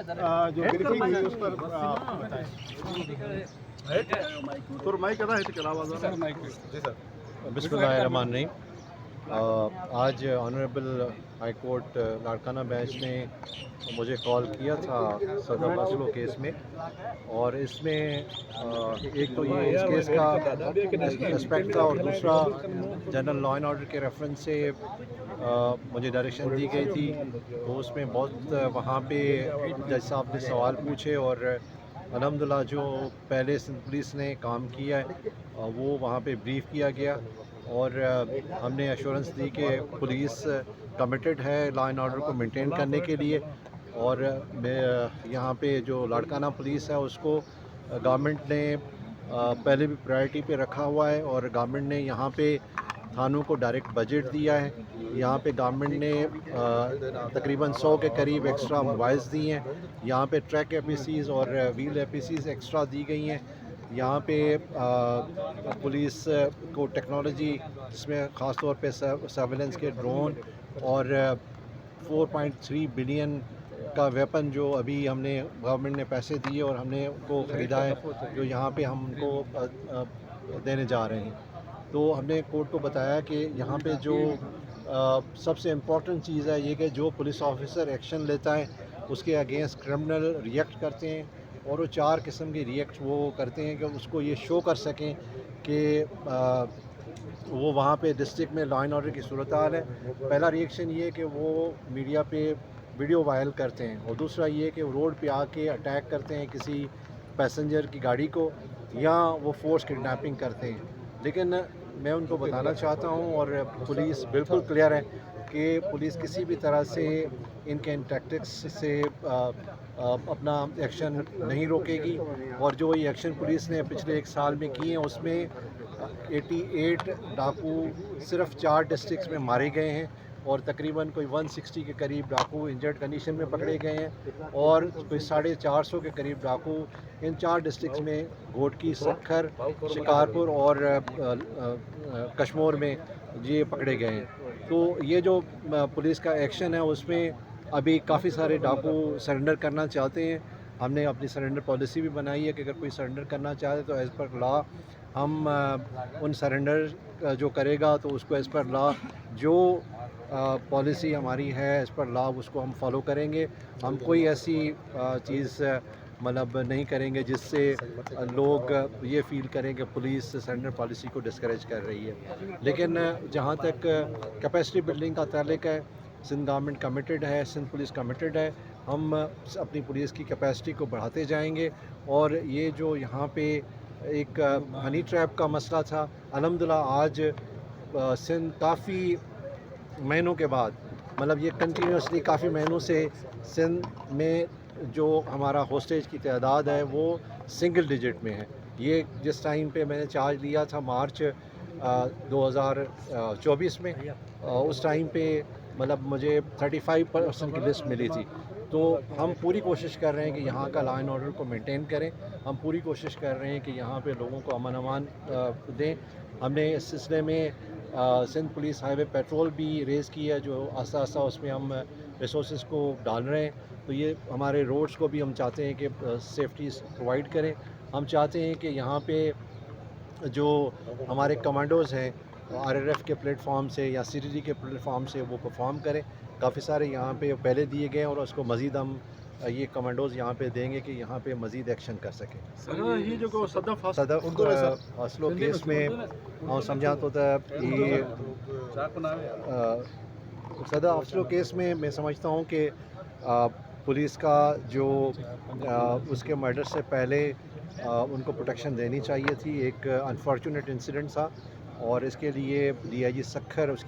जो ब्रीफिंग हुई उस पर बताएं। तो माइक कदा है के आवाज आ रहा है जी सर। बिस्मिल्लाहिर्रहमानिर्रहीम। आज honourable high court Larkana bench ने मुझे कॉल किया था सदर मसलो केस में, और इसमें एक तो ये इस केस का एस्पेक्ट था, और दूसरा जनरल लॉ एंड ऑर्डर के रेफरेंस से मुझे डायरेक्शन दी गई थी। तो उसमें बहुत वहाँ पे जज साहब ने सवाल पूछे, और अल्हम्दुलिल्लाह जो पहले सिंध पुलिस ने काम किया है वो वहाँ पे ब्रीफ किया गया, और हमने एश्योरेंस दी कि पुलिस कमिटेड है लॉ एंड ऑर्डर को मेंटेन करने के लिए। और यहाँ पे जो लाड़काना पुलिस है उसको गवर्नमेंट ने पहले भी प्रायोरिटी पे रखा हुआ है, और गवर्नमेंट ने यहाँ पे थानों को डायरेक्ट बजट दिया है। यहाँ पे गवर्नमेंट ने तकरीबन 100 के करीब एक्स्ट्रा मोबाइल्स दिए हैं। यहाँ पे ट्रैक एपीसीज और व्हील एपीसीज एक्स्ट्रा दी गई हैं। यहाँ पे पुलिस को टेक्नोलॉजी, जिसमें ख़ास तौर पे सर्वेलेंस के ड्रोन और 4.3 बिलियन का वेपन जो अभी हमने गवर्नमेंट ने पैसे दिए और हमने उनको ख़रीदा है, जो यहाँ पे हम उनको देने जा रहे हैं। तो हमने कोर्ट को बताया कि यहाँ पे जो सबसे इम्पॉर्टेंट चीज़ है ये कि जो पुलिस ऑफिसर एक्शन लेता है उसके अगेंस्ट क्रिमिनल रिएक्ट करते हैं, और वो 4 किस्म के रिएक्ट वो करते हैं कि उसको ये शो कर सकें कि वो वहाँ पे डिस्ट्रिक्ट में लॉ एंड ऑर्डर की सूरत हाल है। पहला रिएक्शन ये है कि वो मीडिया पे वीडियो वायरल करते हैं, और दूसरा ये कि वो रोड पे आके अटैक करते हैं किसी पैसेंजर की गाड़ी को, या वो फोर्स किडनैपिंग करते हैं। लेकिन मैं उनको बताना चाहता हूँ, और पुलिस बिल्कुल क्लियर है कि पुलिस किसी भी तरह से इनके इन टैक्टिक्स से अपना एक्शन नहीं रोकेगी। और जो ये एक्शन पुलिस ने पिछले 1 साल में किए हैं उसमें 88 डाकू सिर्फ 4 डिस्ट्रिक्ट्स में मारे गए हैं, और तकरीबन कोई 160 के करीब डाकू इंजर्ड कंडीशन में पकड़े गए हैं, और कोई 450 के करीब डाकू इन 4 डिस्ट्रिक्ट्स में घोटकी, सक्खर, शिकारपुर और कश्मीर में ये पकड़े गए हैं। तो ये जो पुलिस का एक्शन है उसमें अभी काफ़ी सारे डाकू सरेंडर करना चाहते हैं। हमने अपनी सरेंडर पॉलिसी भी बनाई है कि अगर कोई सरेंडर करना चाहते तो एज़ पर लॉ हम उन सरेंडर जो करेगा तो उसको एज़ पर लॉ जो पॉलिसी हमारी है एज़ पर लॉ उसको हम फॉलो करेंगे। हम कोई ऐसी चीज़ मतलब नहीं करेंगे जिससे लोग ये फ़ील करें कि पुलिस सरेंडर पॉलिसी को डिस्करेज कर रही है। लेकिन जहाँ तक कैपेसिटी बिल्डिंग का ताल्लुक है, सिंध गवर्नमेंट कमिटेड है, सिंध पुलिस कमिटेड है। हम अपनी पुलिस की कैपेसिटी को बढ़ाते जाएंगे, और ये जो यहाँ पे एक हनी ट्रैप का मसला था, अल्हम्दुलिल्लाह आज सिंध काफ़ी महीनों के बाद, मतलब ये कंटिन्यूसली काफ़ी महीनों से सिंध में जो हमारा होस्टेज की तादाद है वो सिंगल डिजिट में है। ये जिस टाइम पे मैंने चार्ज लिया था मार्च 2024 में, उस टाइम पे मतलब मुझे 35% की लिस्ट मिली थी। तो हम पूरी कोशिश कर रहे हैं कि यहाँ का लॉ एंड ऑर्डर को मेंटेन करें। हम पूरी कोशिश कर रहे हैं कि यहाँ पे लोगों को अमन अमान दें। हमने इस सिलसिले में सिंध पुलिस हाईवे पेट्रोल भी रेज़ की है, जो आस्ता आस्ता उसमें हम रिसोर्स को डाल रहे हैं। तो ये हमारे रोड्स को भी हम चाहते हैं कि सेफ्टी प्रोवाइड करें। हम चाहते हैं कि यहाँ पे जो हमारे कमांडोज़ हैं आरआरएफ के प्लेटफॉर्म से या सीटीडी के प्लेटफॉर्म से वो परफॉर्म करें। काफ़ी सारे यहाँ पे पहले दिए गए हैं, और उसको मज़ीद हम ये कमांडोज़ यहाँ पे देंगे कि यहाँ पे मज़ीद एक्शन कर सकें। ये जो सदफ असलो केस में समझा तो ये सदर असलो केस में मैं समझता हूँ कि पुलिस का जो उसके मर्डर से पहले उनको प्रोटेक्शन देनी चाहिए थी। एक अनफॉर्चुनेट इंसिडेंट था, और इसके लिए डीआईजी सक्खर उसकी